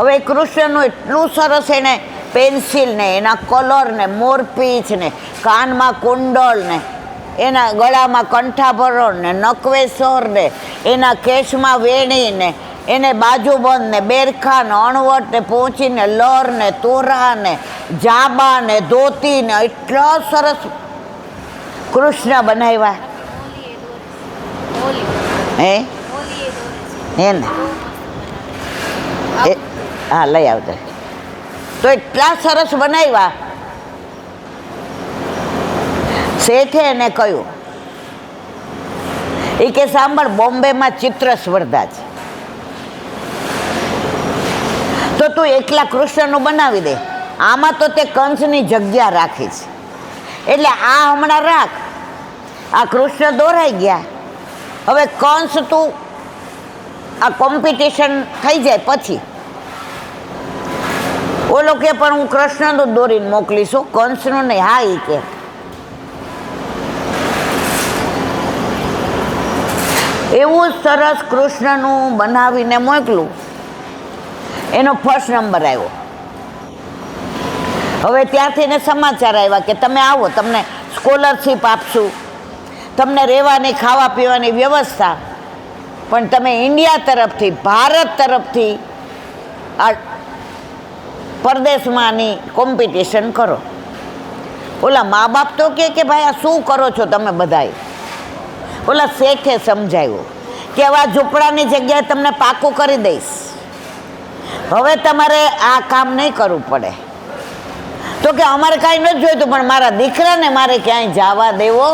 હવે કૃષ્ણનું એટલું સરસ એને પેન્સિલ ને એના કલર ને મોરપીંછ ને કાનમાં કુંડળ ને એના ગળામાં કંઠાભરણ ને નકવેસર ને એના કેશમાં વેણી ને એને બાજુબંધ ને બેરખા ને અણવટ ને પહોંચીને લર ને તોરા ને જાબા ને ધોતી ને એટલા સરસ કૃષ્ણ બનાવ્યા હે ને હા લઈ આવતા તો એટલા સરસ બનાવ્યા. શેઠે એને કહ્યું એ કે સાંભળ, બોમ્બેમાં ચિત્ર સ્પર્ધા છે તો તું એકલા કૃષ્ણનું બનાવી દે, આમાં તો તે કંસની જગ્યા રાખી છે એટલે આ હમણાં રાખ. આ કૃષ્ણ દોરાઈ ગયા, હવે કંસ તું આ કોમ્પિટિશન થઈ જાય પછી ઓલો કે પણ હું કૃષ્ણનું દોરીને મોકલીશું, કંસનું નહીં. હા એ કે એવું સરસ કૃષ્ણનું બનાવીને મોકલું, એનો ફર્સ્ટ નંબર આવ્યો. હવે ત્યાંથી ને સમાચાર આવ્યા કે તમે આવો, તમને સ્કોલરશીપ આપશું, તમને રહેવાની ખાવા પીવાની વ્યવસ્થા, પણ તમે ઇન્ડિયા તરફથી, ભારત તરફથી આ પરદેશમાંની કોમ્પિટિશન કરો. ઓલા મા બાપ તો કે ભાઈ આ શું કરો છો તમે બધાય. ઓલા શેઠે સમજાવ્યું કે હવે આ ઝૂંપડાની જગ્યાએ તમને પાકું કરી દઈશ, હવે તમારે આ કામ નહીં કરવું પડે. તો કે અમારે કાંઈ નથી જોઈતું, પણ મારા દીકરાને મારે ક્યાંય જવા દેવો.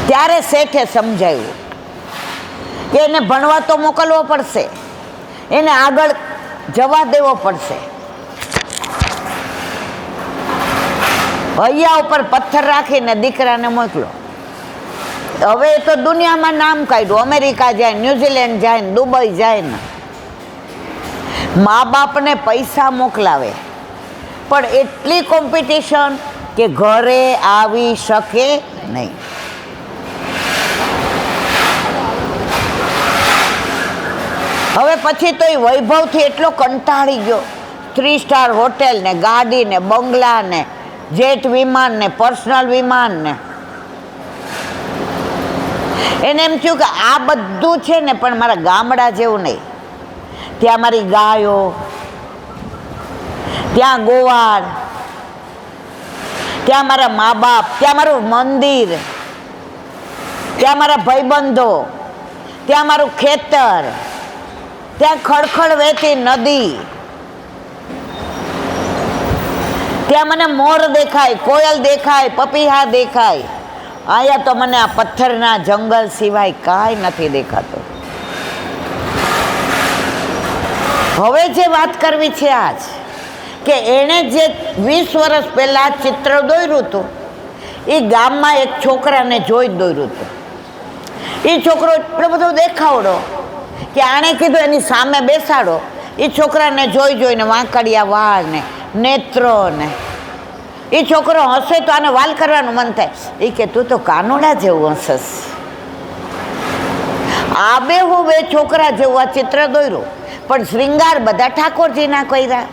ત્યારે શેઠે સમજાવ્યું કે એને ભણવા તો મોકલવો પડશે, એને આગળ જવા દેવો પડશે. હૈયા ઉપર પથ્થર રાખીને દીકરાને મોકલો. હવે એ તો દુનિયામાં નામ કાઢ્યું, અમેરિકા જાય, ન્યુઝીલેન્ડ જાય ને દુબઈ જાય ને. મા બાપને પૈસા મોકલાવે પણ એટલી કોમ્પિટિશન કે ઘરે આવી શકે નહીં. હવે પછી તો એ વૈભવથી એટલો કંટાળી ગયો. 3 સ્ટાર હોટેલ ને ગાડી ને બંગલા ને જેટ વિમાન ને પર્સનલ વિમાન ને એને એમ થયું કે આ બધું છે ને પણ મારા ગામડા જેવું નહીં. ત્યાં મારી ગાયો, ત્યાં ગોવાળ, ત્યાં મારા મા બાપ, ત્યાં મારું મંદિર, ત્યાં મારા ભાઈબંધો, ત્યાં મારું ખેતર, ત્યાં ખળખળ વહેતી નદી, ત્યાં મને મોર દેખાય, કોયલ દેખાય, પપીહા દેખાય. અહીંયા તો મને આ પથ્થરના જંગલ સિવાય કાંઈ નથી દેખાતું. હવે જે વાત કરવી છે આજ કે એણે જે 20 વર્ષ પહેલાં ચિત્ર દોર્યું હતું એ ગામમાં એક છોકરાને જોઈ દોર્યું હતું. એ છોકરો એટલો બધો દેખાવડો કે આણે કીધું એની સામે બેસાડો. એ છોકરાને જોઈને વાંકડિયા વાળ ને નેત્રો ને એ છોકરો હસે તો આને વાલ કરવાનું મન થાય. એ કે તું તો કાનુડા જેવું હસસ. આબેહૂબ એ છોકરા જેવું આ ચિત્ર દોર્યું પણ શ્રીંગાર બધા ઠાકોરજીના કર્યા.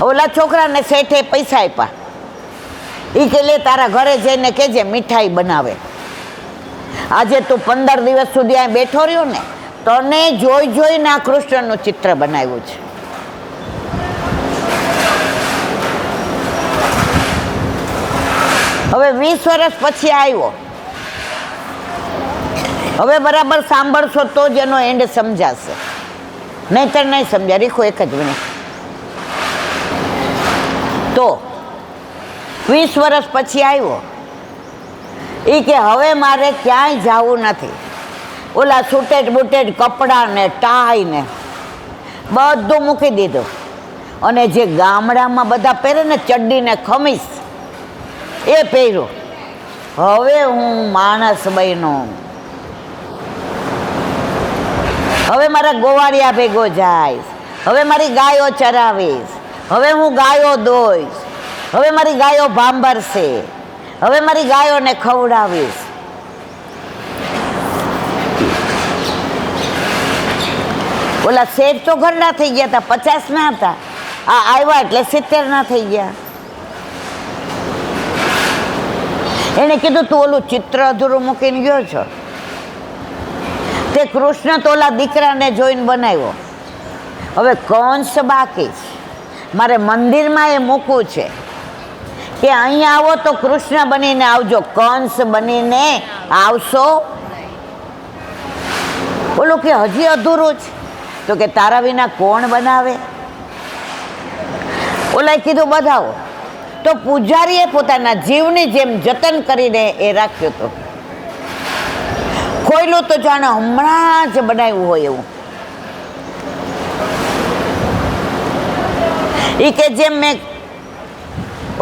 ઓલા છોકરાને શેઠે પૈસા આપ્યા. એ કે લે તારા ઘરે જઈને કેજે મીઠાઈ બનાવે. આજે તું 15 દિવસ સુધી આ બેઠો રહ્યો ને, તને જોઈને આ કૃષ્ણનું ચિત્ર બનાવ્યું છે. હવે 20 વર્ષ પછી આવ્યો. હવે બરાબર સાંભળશો તો જ એનો એન્ડ સમજાશે, નહીંતર નહીં સમજાય. રીખો એક જ મિનિટ. તો 20 વર્ષ પછી આવ્યો. એ કે હવે મારે ક્યાંય જવું નથી. ઓલા સૂટેડ બૂટેડ કપડાં ને ટાઈ ને બધું મૂકી દીધું અને જે ગામડામાં બધા પહેરે ને ચડ્ડી ને ખમીસ એ પહેર્યું. હવે હું માણસ બન્યો. હવે મારા ગોવાળિયા ભેગો જઈશ, હવે મારી ગાયો ચરાવીશ, હવે હું ગાયો દોઈશ, હવે મારી ગાયો ભાંભરશે, હવે મારી ગાયોને ખવડાવીશ. ઓલા શેઠ તો ઘરના થઈ ગયા હતા, 50 ના હતા, આ આવ્યા એટલે 70 ના થઈ ગયા. એને કીધું તું ઓલું ચિત્ર અધૂરું મૂકીને ગયો છો. તે કૃષ્ણ તો ઓલા દીકરાને જોઈને બનાવ્યો. હવે કંસ બાકી છે, મારે મંદિરમાં એ મૂકવું છે કે અહીંયા આવો તો કૃષ્ણ બનીને આવજો, કંસ બનીને આવશો. બોલો કે હજી અધૂરું છે. તો કે તારા વિના કોણ બનાવે. ઓલાએ કીધું બધાવો. તો પૂજારીએ પોતાના જીવની જેમ જતન કરીને એ રાખ્યો હતો. ખોયલું તો જાણે હમણાં જ બનાવ્યું હોય એવું. એ કે જેમ મેં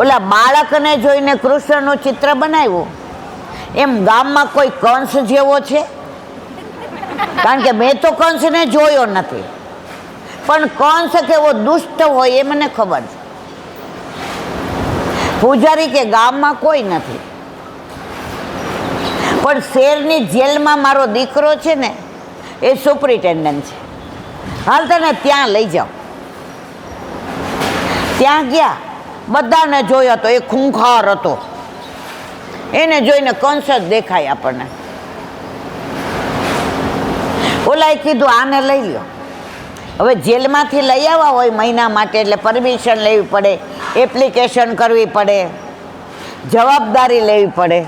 ઓલા બાળકને જોઈને કૃષ્ણનું ચિત્ર બનાવ્યું, એમ ગામમાં કોઈ કંસ જેવો છે? કારણ કે મેં તો કંસને જોયો નથી, પણ કંસ કેવો દુષ્ટ હોય એ મને ખબર છે. પૂજારી કે ગામમાં કોઈ નથી, પણ શહેરની જેલમાં મારો દીકરો છે ને એ સુપરિન્ટેન્ડન્ટ છે, હાલ તને ત્યાં લઈ જાઓ. ત્યાં ગયા, બધાને જોયો તો એ ખૂંખાર હતો, એને જોઈને કંસ જ દેખાય આપણને. ઓલાએ કીધું આને લઈ લો. હવે જેલમાંથી લઈ આવ્યા હોય મહિના માટે એટલે પરમિશન લેવી પડે, એપ્લિકેશન કરવી પડે, જવાબદારી લેવી પડે.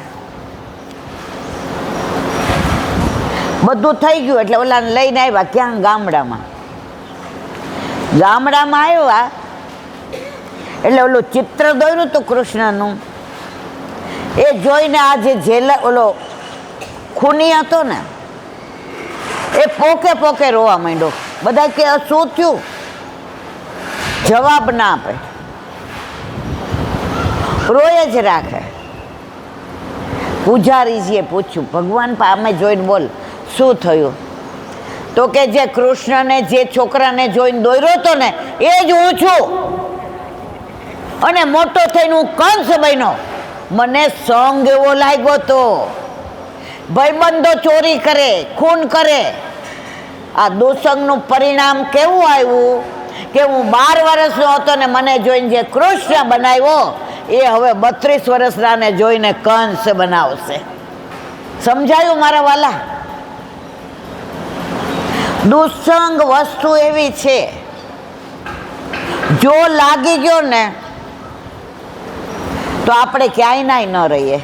બધું થઈ ગયું એટલે ઓલાને લઈને આવ્યા. ક્યાં? ગામડામાં. ગામડામાં આવ્યા એટલે ઓલું ચિત્ર દોર્યું હતું કૃષ્ણનું, એ જોઈને આ જે જેલ ઓલો ખૂની હતો ને એ પોકે પોકે રોવા માંડ્યો. બધા કે શું થયું? જવાબ ના આપે, રોય જ રાખે. પૂજારીજીએ પૂછ્યું, ભગવાન અમે જોઈને બોલ શું થયું? તો કે જે કૃષ્ણને જે છોકરાને જોઈને દોર્યો હતો ને એ જ હું છું, અને મોટો થઈને હું કંસ બન્યો. મને સોંગ એવો લાગ્યો તો, ભાઈબંધો ચોરી કરે, ખૂન કરે. આ દુસંગનું પરિણામ કેવું આવ્યું કે હું 12 વર્ષનો હતો ને મને જોઈને જે કૃષ્ણ બનાવ્યો એ હવે 32 વર્ષનાને જોઈને કંસ બનાવશે. સમજાયું મારા વાલા? દુસંગ વસ્તુ એવી છે, જો લાગી ગયો ને તો આપણે ક્યાંય નાય ન રહીએ.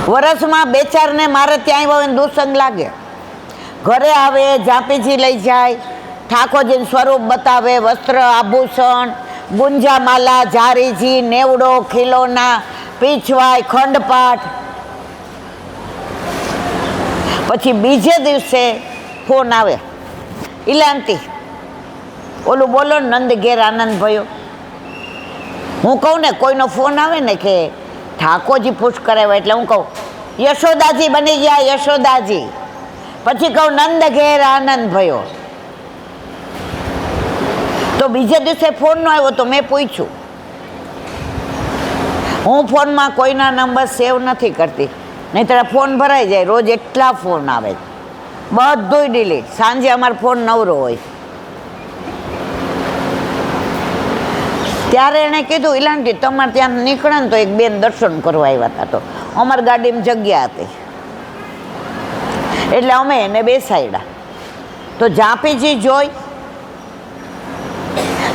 વર્ષમાં 2-4 ને મારે ત્યાં દુસંગ લાગે. ઘરે આવે, ઝાંપીજી લઈ જાય, ઠાકોરજીનું સ્વરૂપ બતાવે, વસ્ત્ર આભૂષણ, ગુંજામાલા, જારીજી, નેવડો, ખીલોના, પીછવાય, ખંડપાઠ. પછી બીજે દિવસે ફોન આવે, ઇલાંતી ઓલું બોલો નંદ ઘેર આનંદ ભયો. હું કહું ને કોઈનો ફોન આવે ને કે ઠાકોરજી પૂછ કરાવ્યા એટલે હું કહું યશોદાજી બની ગયા, યશોદાજી. પછી કહું નંદ ઘેર આનંદ ભયો. તો બીજે દિવસે ફોન ન આવ્યો તો મેં પૂછ્યું. હું ફોનમાં કોઈના નંબર સેવ નથી કરતી, નહીંતર ફોન ભરાઈ જાય. રોજ એટલા ફોન આવે, બધુંય ડિલીટ. સાંજે અમારો ફોન નવરો હોય. ત્યારે એણે કીધું, ઇલાંટી તમારે ત્યાં નીકળે ને તો એક બેન દર્શન કરવા આવ્યા હતા, તો અમારી ગાડીમાં જગ્યા હતી એટલે અમે એને બેસાડ્યા. તો ઝાંપીજી જોઈ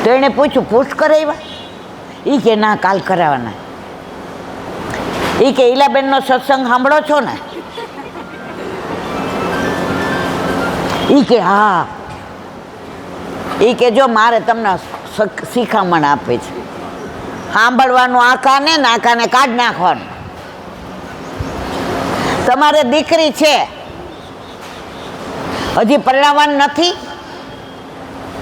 તો એણે પૂછ્યું પૂછ કરાવ્યા? એ કે ના, કાલ કરાવવાના. એ કે ઈલાબેનનો સત્સંગ સાંભળો છો ને? એ કે હા. એ કે જો મારે તમને શિખામણ આપે છે, સાંભળવાનું આંખાને નાકાને કાઢ નાખવાનું. તમારે દીકરી છે, હજી પરણાવવાનું નથી,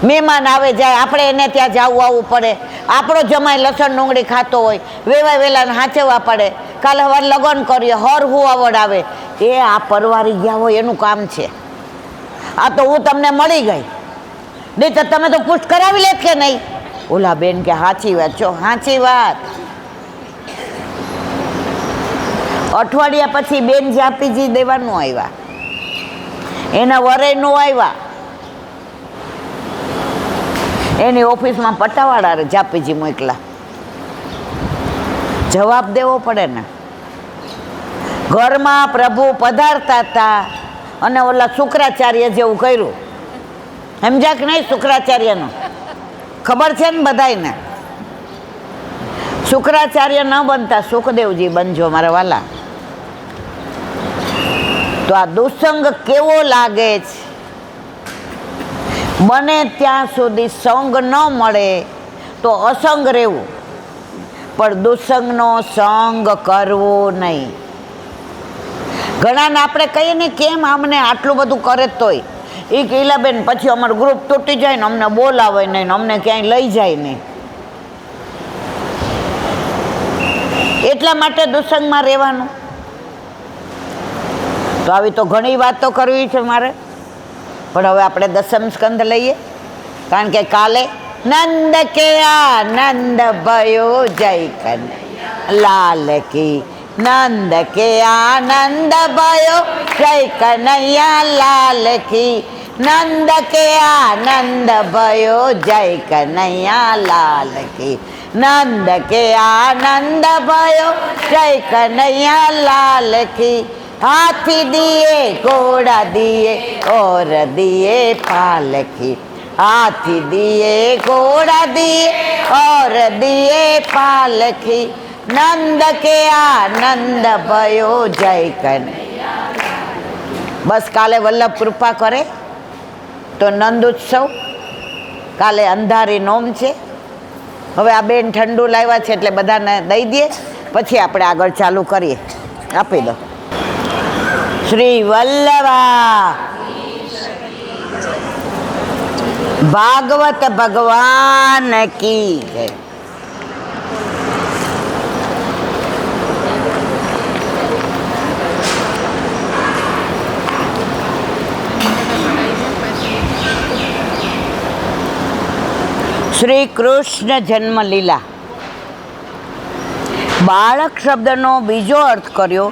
મહેમાન આવે જાય, આપણે એને ત્યાં જવું આવવું પડે. આપણો જમાઈ લસણ ડુંગળી ખાતો હોય, વેવાય વેલાને હાચવવા પડે. કાલે સવારે લગ્ન કરીએ, હર હુવાવડ આવે, એ આ પરવારી ગયા હોય એનું કામ છે. આ તો હું તમને મળી ગઈ, નહીં તો તમે તો પૂછ કરાવી લેત કે નહીં? ઓલા બેન કે સાચી વાત છો, સાચી વાત. અઠવાડિયા પછી બેન ઝાંપીજી દેવાનું આવ્યા. એના વરે નો આવ્યા, એની ઓફિસમાં પટાવાળા જાપીજી મોકલા. જવાબ દેવો પડે ને. ઘરમાં પ્રભુ પધારતા હતા અને ઓલા શુક્રાચાર્ય જેવું કર્યું. સમજ્યા કે નહીં? શુક્રાચાર્યનું ખબર છે ને બધાયને. શુક્રાચાર્ય ન બનતા સુખદેવજી બનજો મારા વાલા. તો આ દુસંગ કેવો લાગે છે? બને ત્યાં સુધી સંગ ન મળે તો અસંગ રહેવું, પણ દુસંગનો સંગ કરવો નહીં. ઘણાને આપણે કહીએ ને કેમ અમને આટલું બધું કરે તોય એ કીલાબેન પછી અમારું ગ્રુપ તૂટી જાય ને અમને બોલાવે નહીં, અમને ક્યાંય લઈ જાય નહીં. એટલા માટે દુસંગમાં રહેવાનું. તો આવી તો ઘણી વાતો કરવી છે મારે, પણ હવે આપણે દસમ સ્કંદ લઈએ, કારણ કે કાલે નંદ કે આનંદ ભયો જય કનૈયા લાલ કી, નંદ કે આનંદ ભયો જય કનૈયા લાલ કી, નંદ કે આનંદ ભયો જય કનૈયા લાલ કી, નંદ કે આનંદ ભયો જય કનૈયા લાલ કી. हाथी दिए घोड़ा दिए और दिए पालकी, हाथी दिए घोड़ा दिए और दिए पालकी, नंद के आनंद भयो जय कन्हैया. बस काले वल्लभ कृपा करे तो नंद उत्सव काले अंधारी नोम છે. હવે આ બેન ઠંડુ લાવ્યા છે એટલે બધાને દઈ દઈએ, પછી આપણે આગળ ચાલુ કરીએ. આપી દો. શ્રી વલ્લભા ભાગવત ભગવાન કી જય. શ્રી કૃષ્ણ જન્મ લીલા. બાળક શબ્દનો બીજો અર્થ કર્યો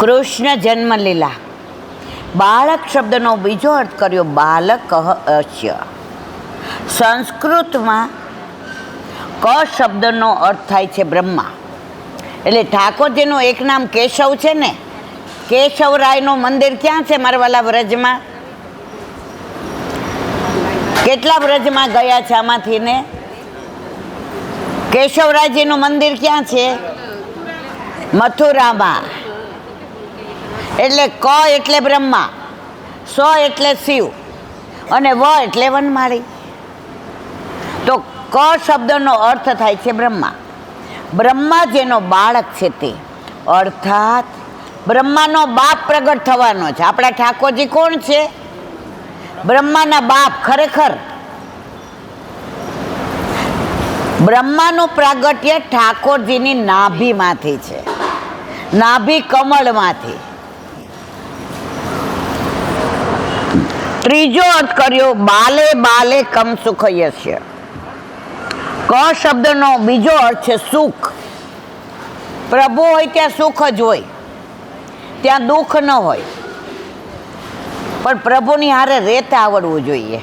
કૃષ્ણ જન્મ લીલા. બાળક શબ્દનો બીજો અર્થ કર્યો બાલક અસ્ય. સંસ્કૃતમાં ક શબ્દનો અર્થ થાય છે બ્રહ્મા. એટલે ઠાકોરજીનું એક નામ કેશવ છે ને, કેશવરાયનું મંદિર ક્યાં છે મારા વાલા વ્રજમાં? કેટલા વ્રજમાં ગયા છે આમાંથી ને? કેશવરાયજીનું મંદિર ક્યાં છે? મથુરામાં. એટલે ક એટલે બ્રહ્મા, સ એટલે શિવ અને વ એટલે વનમાળી. તો ક શબ્દનો અર્થ થાય છે બ્રહ્મા. બ્રહ્મા જેનો બાળક છે તે, અર્થાત બ્રહ્માનો બાપ પ્રગટ થવાનો છે. આપણા ઠાકોરજી કોણ છે? બ્રહ્માના બાપ. ખરેખર બ્રહ્માનું પ્રાગટ્ય ઠાકોરજીની નાભીમાંથી છે, નાભી કમળમાંથી. ત્રીજો અર્થ કર્યો બાલે બાલે કમ સુખ યસ્ય. ક શબ્દનો બીજો અર્થ છે સુખ. પ્રભુ હોય ત્યાં સુખ જ હોય, ત્યાં દુઃખ ન હોય. પણ પ્રભુની હારે રહેતા આવડવું જોઈએ.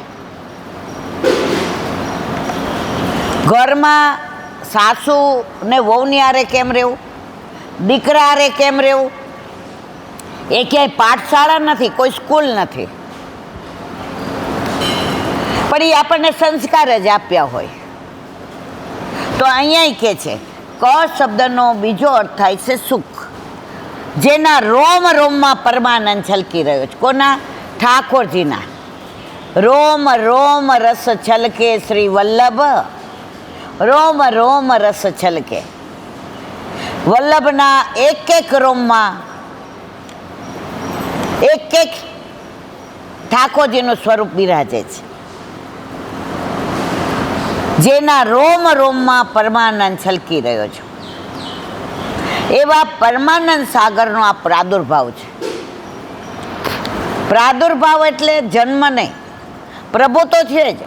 ઘરમાં સાસુ ને વહુની હારે કેમ રહેવું, દીકરા હારે કેમ રહેવું? એ ક્યાંય પાઠશાળા નથી, કોઈ સ્કૂલ નથી, પણ એ આપણને સંસ્કાર જ આપ્યા હોય. તો અહીંયા કે છે ક શબ્દનો બીજો અર્થ થાય છે સુખ, જેના રોમ રોમમાં પરમાનંદ છલકી રહ્યો છે. કોના? ઠાકોરજીના. રોમ રોમ રસ છલકે શ્રી વલ્લભ, રોમ રોમ રસ છલકે. વલ્લભના એક એક રોમમાં એક એક ઠાકોરજીનું સ્વરૂપ બિરાજે છે, જેના રોમ રોમમાં પરમાનંદ છલકી રહ્યો છે. એવા પરમાનંદ સાગરનો આ પ્રાદુર્ભાવ છે. પ્રાદુર્ભાવ એટલે જન્મ નહીં, પ્રભુ તો છે જ,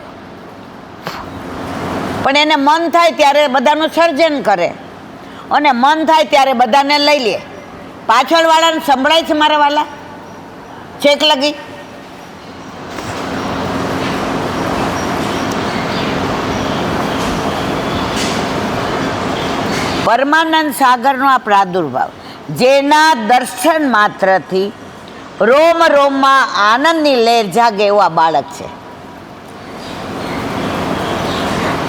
પણ એને મન થાય ત્યારે બધાનું સર્જન કરે અને મન થાય ત્યારે બધાને લઈ લે. પાછળવાળાને સંભળાય છે મારા વાલા? છેક લગી પરમાનંદ સાગરનો આ પ્રાદુર્ભાવ, જેના દર્શન માત્રથી રોમ રોમમાં આનંદની લહેર જાગે એવું આ બાળક છે.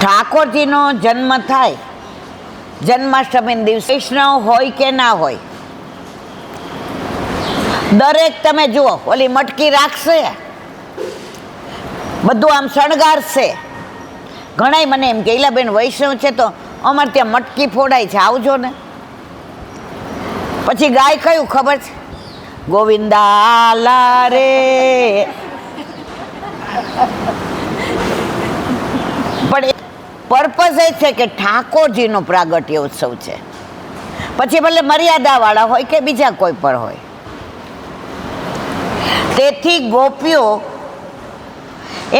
ઠાકોરજીનો જન્મ થાય જન્માષ્ટમી દિવસે, વૈષ્ણવ હોય કે ના હોય, દરેક તમે જુઓ ઓલી મટકી રાખશે, બધું આમ શણગારશે. ઘણાય મને એમ કે ઈલાબેન વૈષ્ણવ છે તો અમારે ત્યાં મટકી ફોડાય છે, આવજો ને. પછી ગાય કયું ખબર છે? ગોવિંદા લા રે. પણ પર્પઝ એ છે કે ઠાકોરજીનો પ્રાગટ્ય ઉત્સવ છે. પછી ભલે મર્યાદાવાળા હોય કે બીજા કોઈ પણ હોય. તેથી ગોપીઓ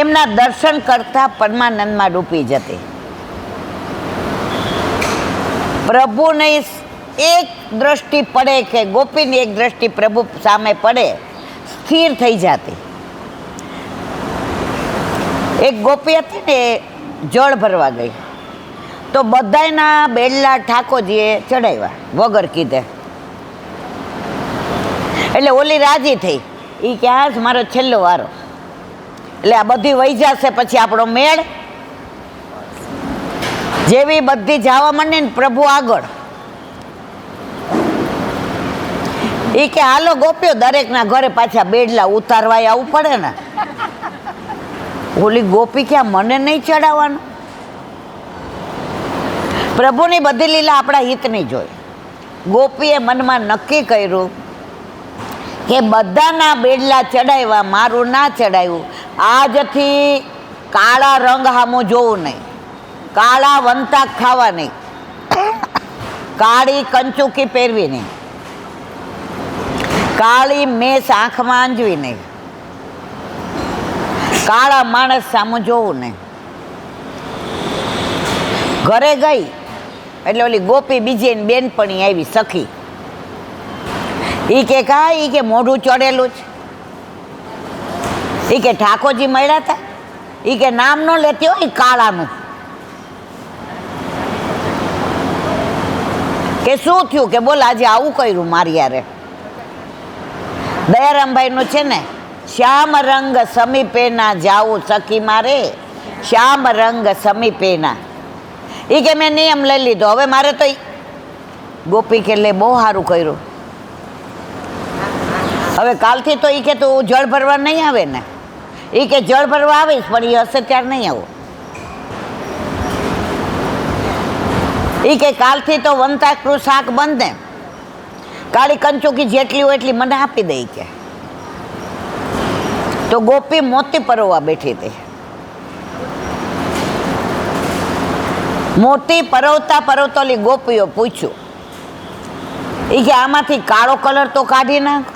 એમના દર્શન કરતા પરમાનંદમાં ડૂબી જતી. પ્રભુની એક દ્રષ્ટિ પડે કે ગોપીની એક દ્રષ્ટિ પ્રભુ સામે પડે, સ્થિર થઈ જતી. એક ગોપી હતી ને, જળ ભરવા ગઈ તો બધાયના બેડલા ઠાકોરજીએ ચડાવ્યા વગર કીધે. એટલે ઓલી રાજી થઈ, એ કે આ જ મારો છેલ્લો વારો, એટલે આ બધી વહી જશે પછી આપણો મેળ. જેવી બધી જવા માંડી ને પ્રભુ આગળ, એ કે હાલો ગોપ્યો, દરેકના ઘરે પાછા બેડલા ઉતારવા આવવું પડે ને. ઓલી ગોપી કે મને નહીં ચડાવવાનું. પ્રભુની બધી લીલા આપણા હિતની જોઈ. ગોપીએ મનમાં નક્કી કર્યું કે બધાના બેડલા ચડાવ્યા, મારું ના ચડાવ્યું. આજથી કાળા રંગ સામું જોવું નહીં, કાળા વંતા ખાવા નહીં, કાળી કંચુકી પહેરવી નહીં, કાળી મેસ આંખમાં આંજવી નહીં, કાળા માણસ સામું જોવું નહીં. ઘરે ગઈ એટલે ઓલી ગોપી બીજી બેનપણી આવી સખી. ઈ કે કા, ઈ કે મોઢું ચડેલું છે. ઈ કે ઠાકોરજી મળ્યા હતા. ઈ કે નામ ન લેતી હોય કાળાનું. કે શું થયું? કે બોલ આજે આવું કર્યું મારી યારે. દયારામભાઈનું છે ને, શ્યામ રંગ સમીપે ના જાવું સખી મારે, શ્યામ રંગ સમીપે ના. એ કે મેં નિયમ લઈ લીધો, હવે મારે તો. ગોપી કે લે બહુ સારું કર્યું, હવે કાલથી તો એ કે તું જળ ભરવા નહીં આવે ને. એ કે જળ ભરવા આવીશ પણ એ હશે ત્યારે નહીં આવું. એ કે કાલથી તો વંતાકનું શાક બંધ ને, કાળી કંચુકી જેટલી હોય એટલી મને આપી દે કે. તો ગોપી મોતી પરોવા બેઠી હતી. મોતી પરોવતા પરોવતા ઓલી ગોપીઓ પૂછ્યું, એ કે આમાંથી કાળો કલર તો કાઢી નાખ.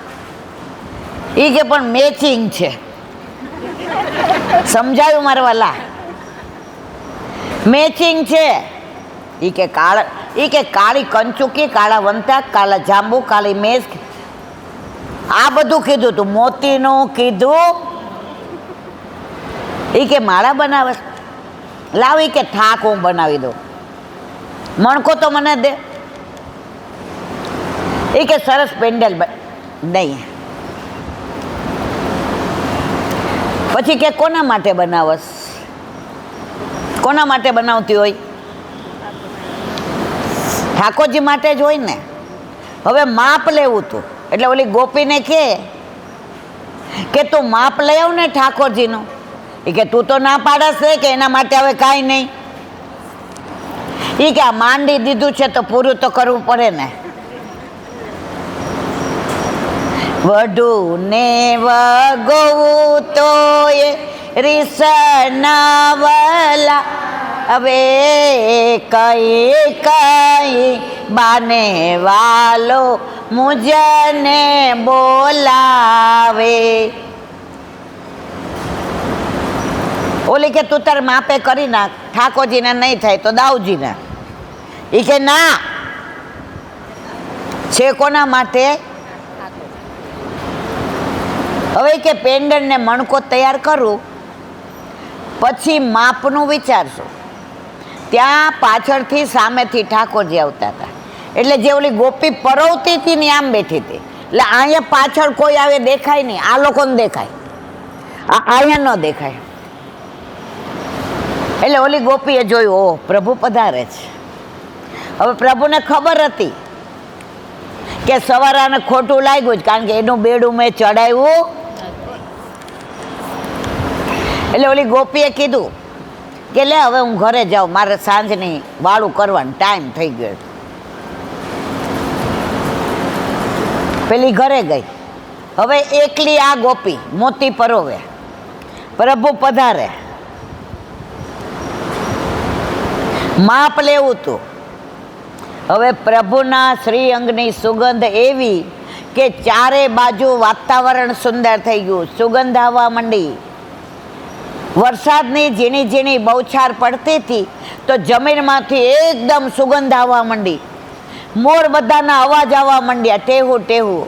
એ કે પણ મેચિંગ છે. સમજાયું મારા વાલા? મેચિંગ છે. એ કે કાળા, એ કે કાળી કંચુકી, કાળા વંતા, કાળા જાંબુ, કાળી મેસ, આ બધું કીધું તું. મોતીનું કીધું. એ કે માળા બનાવે, લાવી કે થાક હું બનાવી દઉં, મણકો તો મને દે. એ કે સરસ પેન્ડલ નહીં. પછી કે કોના માટે બનાવસ? કોના માટે બનાવતી હોય? ઠાકોરજી માટે જ હોય ને. હવે માપ લેવું તું, એટલે ઓલી ગોપીને કે તું માપ લઈ આવ ને ઠાકોરજીનું. એ કે તું તો ના પાડસ કે એના માટે હવે કાંઈ નહીં. એ કે આ માંડી દીધું છે તો પૂરું તો કરવું પડે ને. વઢું ને વગવું તો એ રીસનાવલા, હવે કઈ કઈ બાને વાલો મુજને બોલાવે. ઓલી કે તું તાર માપે કરી નાખ, ઠાકોરજીને નહીં થાય તો દાઉજીને. એ કે ના, છે કોના માટે? હવે કે પેંડન ને મણકો તૈયાર કરું, પછી માપનું વિચારશું. ત્યાં પાછળથી સામેથી ઠાકોરજી આવતા હતા, એટલે જે ઓલી ગોપી પરવતી હતી ને આમ બેઠી હતી, એટલે અહીંયા પાછળ કોઈ આવે દેખાય નહીં, આ લોકોને દેખાય, અહીંયા ન દેખાય. એટલે ઓલી ગોપીએ જોયું, ઓહ પ્રભુ પધારે છે. હવે પ્રભુને ખબર હતી કે સવારાને ખોટું લાગ્યું જ, કારણ કે એનું બેડું મેં ચડાવ્યું. એટલે ઓલી ગોપીએ કીધું કે લે હવે હું ઘરે જાઉં, મારે સાંજની વાળું કરવાનું ટાઈમ થઈ ગયો. પેલી ઘરે ગઈ. હવે એકલી આ ગોપી મોતી પરોવે, પ્રભુ પધારે, માપ લેવું તું. હવે પ્રભુના શ્રી અંગની સુગંધ એવી કે ચારે બાજુ વાતાવરણ સુંદર થઈ ગયું, સુગંધ આવવા માંડી. વરસાદની ઝીણી ઝીણી બૌછાર પડતી હતી તો જમીનમાંથી એકદમ સુગંધ આવવા માંડી. મોર બધાના અવાજ આવવા માંડ્યા, ટેહું ટેહું.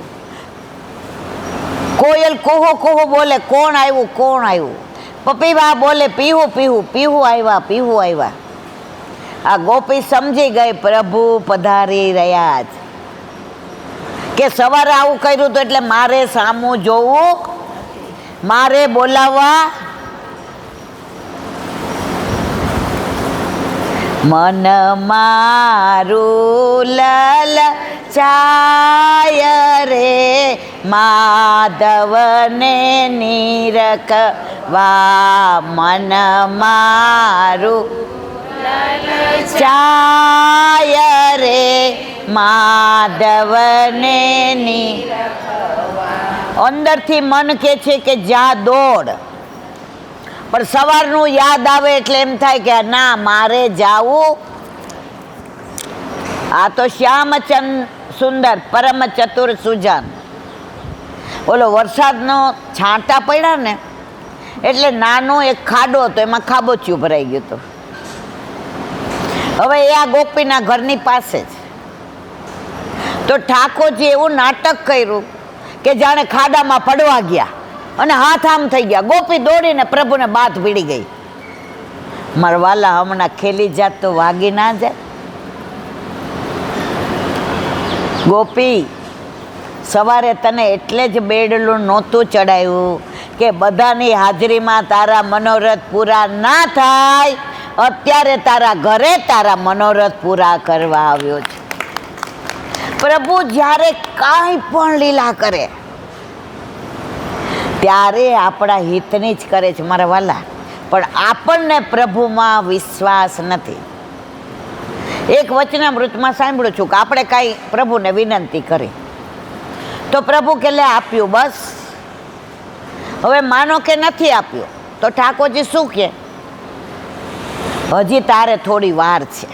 કોયલ કોહો કોહો બોલે, કોણ આવ્યું કોણ આવ્યું. પપીબા બોલે, પીહું પીહું પીહું આવ્યા પીહું આવ્યા. આ ગોપી સમજી ગઈ પ્રભુ પધારી રહ્યા જ, કે સવારે આવું કર્યું તો એટલે મારે સામું જોવું, મારે બોલાવવા. મન મારું લલચાય રે માધવને નિરખવા, મન મારું ચાય રે માધવને નિરખવા. અંદરથી મન કે છે કે જા દોડ, પણ સવારનું યાદ આવે એટલે એમ થાય કે ના મારે જાવું. આ તો શ્યામચંદ સુંદર પરમ ચતુર સુજાન. ઓલો વરસાદનો છાંટા પડ્યા ને એટલે નાનો એક ખાડો હતો, એમાં ખાબોચિયું ભરાઈ ગયું હતું. હવે એ આ ગોપીના ઘરની પાસે જ. તો ઠાકોરજી એવું નાટક કર્યું કે જાણે ખાડામાં પડવા ગયા અને હાથ આમ થઈ ગયા. ગોપી દોડીને પ્રભુને બાથ ભીડી ગઈ. મારા વાલા હમણાં ખેલી જાત તો વાગી ના જાય. ગોપી સવારે તને એટલે જ બેડલું નહોતું ચડાવ્યું કે બધાની હાજરીમાં તારા મનોરથ પૂરા ના થાય. અત્યારે તારા ઘરે તારા મનોરથ પૂરા કરવા આવ્યો છે. પ્રભુ જ્યારે કાંઈ પણ લીલા કરે ત્યારે આપણા હિતની જ કરે છે મારા વાલા. પણ આપણને પ્રભુમાં વિશ્વાસ નથી. એક વચનામૃતમાં સાંભળું છું કે આપણે કાંઈ પ્રભુને વિનંતી કરી તો પ્રભુ કે લે આપ્યું બસ. હવે માનો કે નથી આપ્યું તો ઠાકોરજી શું કહે, હજી તારે થોડી વાર છે.